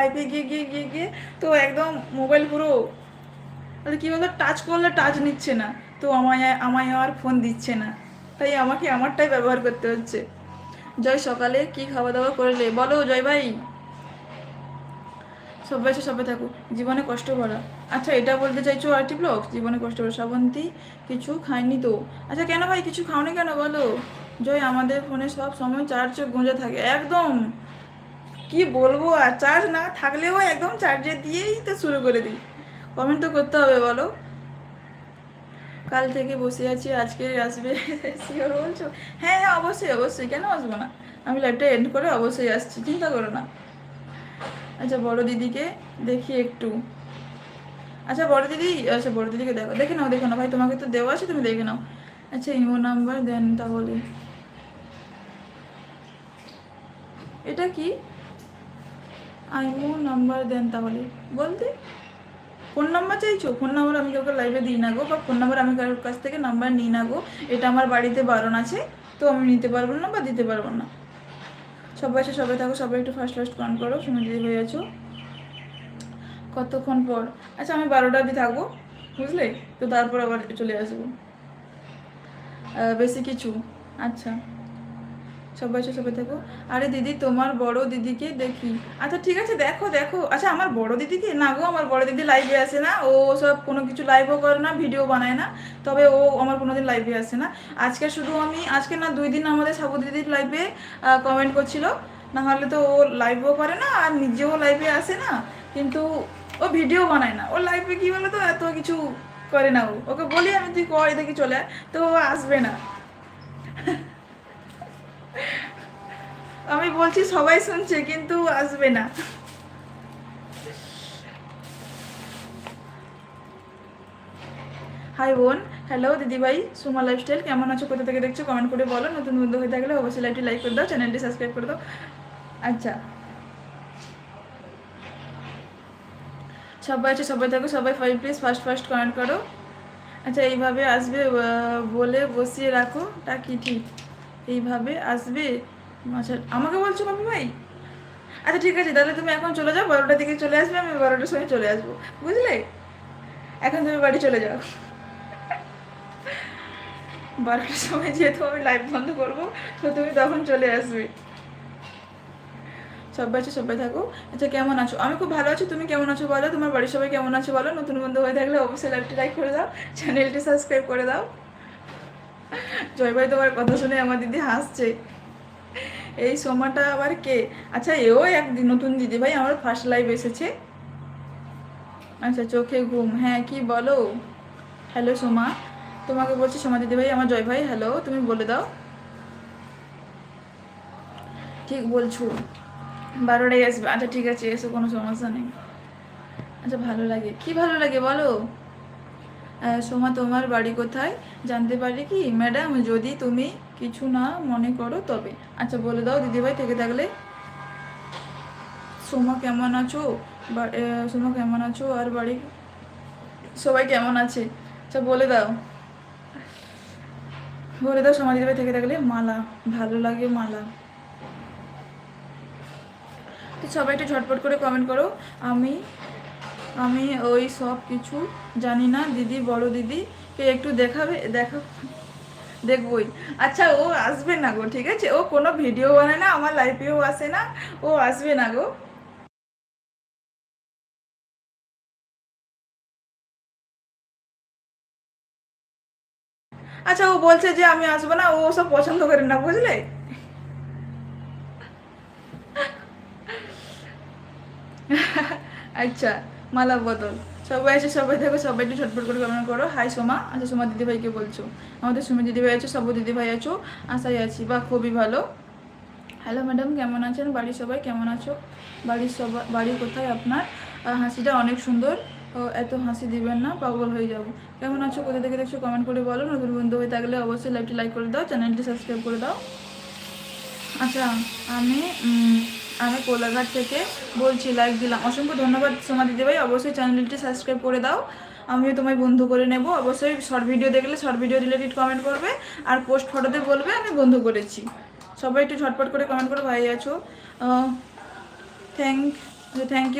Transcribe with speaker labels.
Speaker 1: লাইফে গিয়ে গিয়ে গিয়ে গিয়ে তো একদম মোবাইল পুরো কী বলতো, টাচ করলে টাচ নিচ্ছে না, তো আমায় আমায় আর ফোন দিচ্ছে না, তাই আমাকে আমারটাই ব্যবহার করতে হচ্ছে। জয়, সকালে কি খাওয়া দাওয়া করলে বলো জয় ভাই? সবাই এসে সবাই থাকুক, জীবনে কষ্ট ভরা। আচ্ছা, এটা বলতে চাইছো আরটি ব্লগ, জীবনে কষ্ট ভরা। শ্রাবন্তী কিছু খায়নি তো? আচ্ছা, কেন ভাই কিছু খাওনি কেন বলো? জয়, আমাদের ফোনে সব সময় চার্জ গুঁজে থাকে একদম। কি বলবো, আর চার্জ না থাকলেও একদম চার্জে দিয়েই তো শুরু করে দিই। কমেন্ট তো করতে হবে বলো। কাল থেকে বসে আছি, আজকে আসবে শিওর বলছো? হ্যাঁ হ্যাঁ, অবশ্যই অবশ্যই, কেন আসবো না? আমি লাইভটা এন্ড করে অবশ্যই আসছি, চিন্তা করো না। আচ্ছা, বড় দিদিকে দেখি একটু। আচ্ছা বড় দিদি, আচ্ছা বড় দিদিকে দেখো, দেখে নাও দেখে নাও ভাই, তোমাকে তো দেওয়া আছে, তুমি দেখে নাও। আচ্ছা, ইমো নাম্বার দেন তাহলে। এটা কি? ইমো নাম্বার দেন তাহলে বলতে ফোন নাম্বার চাইছো? ফোন নাম্বার আমি কাউকে লাইভে দিই না গো, বা ফোন নাম্বার আমি কারোর কাছ থেকে নাম্বার নিই না গো। এটা আমার বাড়িতে বারণ আছে, তো আমি নিতে পারবো না বা দিতে পারবো না। সবাই এসে সবাই থাকো, সবাই একটু ফার্স্ট ফার্স্ট কমেন্ট করো। সুমি দিদি হয়ে আছো কতক্ষণ পর? আচ্ছা, আমি 12টা অবধি থাকবো, বুঝলে, তো তারপর আবার চলে আসবো। বেশি কিছু। আচ্ছা, সবাই এসে সবাই থাকো। আরে দিদি, তোমার বড় দিদিকে দেখি। আচ্ছা ঠিক আছে, দেখো দেখো। আচ্ছা, আমার বড় দিদিকে না গো, আমার বড় দিদি লাইভে আসে না, ও সব কোনো কিছু লাইভও করে না, ভিডিও বানায় না, তবে ও আমার কোনোদিন লাইভে আসে না। আজকে শুধু আমি, আজকে না 2 দিন আমাদের সাবু দিদির লাইভে কমেন্ট করছিল, না হলে তো ও লাইভও করে না আর নিজেও লাইভে আসে না, কিন্তু ও ভিডিও বানায় না। ও লাইভে কী বলো তো, এত কিছু করে না। ওকে বলি আমি, তুই কর দেখি চলে আয়, তো ও আসবে না। আমি বলছি সবাই শুনছে, কিন্তু আসবে না। হাই বোন, হ্যালো দিদিভাই, সুমা লাইফস্টাইল, কেমন আছো, কোথা থেকে দেখছো কমেন্ট করে বলো। নতুন বন্ধু হয়ে থাকলে অবশ্যই লাইভটি লাইক করে দাও, চ্যানেলটি সাবস্ক্রাইব করে দাও। আচ্ছা, সবাই আছে সবাই থাকো, সবাই প্লিজ ফার্স্ট ফার্স্ট কমেন্ট করো। আচ্ছা, এইভাবে আসবে বলে বসিয়ে রাখো, তা কি ঠিক? এইভাবে আসবে? আচ্ছা, আমাকে বলছো বাবু ভাই? আচ্ছা ঠিক আছে, তাহলে তুমি এখন চলে যাও, 12টার দিকে চলে আসবে, আমি 12টার সময় চলে আসবো, বুঝলে। এখন তুমি বাড়ি চলে যাও, 12টার সময় যেহেতু আমি লাইভ বন্ধ করবো, তো তুমি তখন চলে আসবে। সবাই আছে সবাই থাকো। আচ্ছা, কেমন আছো? আমি খুব ভালো আছি, তুমি কেমন আছো বলো, তোমার বাড়ির সবাই কেমন আছো বলো। নতুন বন্ধু হয়ে থাকলে অবশ্যই লাইভটি লাইক করে দাও, চ্যানেলটি সাবস্ক্রাইব করে দাও। জয় ভাই, তোমার কথা শুনে আমার দিদি হাসছে। এই সোমাটা আবার কে? আচ্ছা, এও এক নতুন দিদি ভাই, আমার ফার্স্ট লাইভ এসেছে। আচ্ছা, চোখে ঘুম, হ্যাঁ কি বলো? হ্যালো সোমা, তোমাকে বলছি সোমা দিদি ভাই, আমার জয় ভাই, হ্যালো, তুমি বলে দাও। ঠিক বলছো, 12টায় আসবে। আচ্ছা ঠিক আছে, এসো, কোনো সমস্যা নেই। আচ্ছা, ভালো লাগে, কি ভালো লাগে বলো? সোমা, তোমার বাড়ি কোথায় জানতে পারি কি ম্যাডাম, যদি তুমি কিছু না মনে করো তবে? আচ্ছা বলে দাও দিদিভাই থেকে থাকলে। সোমা কেমন আছো? সোমা কেমন আছো আর বাড়ি সবাই কেমন আছে? আচ্ছা বলে দাও, বলে দাও সোমা দিদিভাই থেকে থাকলে। মালা, ভালো লাগে মালা। তো সবাই একটু ঝটপট করে কমেন্ট করো। আমি আমি ওই সব কিছু জানি না দিদি, বড় দিদি কে একটু দেখাবে, দেখবই। আচ্ছা, ও আসবে না গো, ঠিক আছে, ও কোনো ভিডিও বানায় না, আমার লাইফেও আসে না, ও আসবে না গো। আচ্ছা, ও বলছে যে আমি আসবো না, ও সব পছন্দ করে না, বুঝলে। আচ্ছা, মালা বদল। সবাই আছে সবাই থাকো, সবাই একটু ঝটপট করে কমেন্ট করো। হাই সোমা, আচ্ছা সোমা দিদিভাইকে বলছো। আমাদের সুমি দিদিভাই আছো, সবু দিদিভাই আছো, আশাই আছি, বা খুবই ভালো। হ্যালো ম্যাডাম, কেমন আছেন? বাড়ির সবাই কেমন আছো? বাড়ি কোথায় আপনার? হাসিটা অনেক সুন্দর, এত হাসি দিবেন না, পাগল হয়ে যাব। কেমন আছো, কোথা থেকে দেখছো কমেন্ট করে বলো। নতুন বন্ধু হয়ে থাকলে অবশ্যই লাইভটি লাইক করে দাও, চ্যানেলটি সাবস্ক্রাইব করে দাও। আচ্ছা, আমি আমি কোলাঘাট থেকে বলছি, লাইক দিলাম, অসংখ্য ধন্যবাদ সোমা দিদিভাই, অবশ্যই চ্যানেলটি সাবস্ক্রাইব করে দাও। আমিও তোমায় বন্ধু করে নেব, অবশ্যই শর্ট ভিডিও দেখলে শর্ট ভিডিও রিলেটেড কমেন্ট করবে, আর পোস্ট ফটোতে বলবে আমি বন্ধু করেছি। সবাই একটু ঝটপট করে কমেন্ট করো। ভাই আছো, থ্যাংক আচ্ছা থ্যাংক ইউ।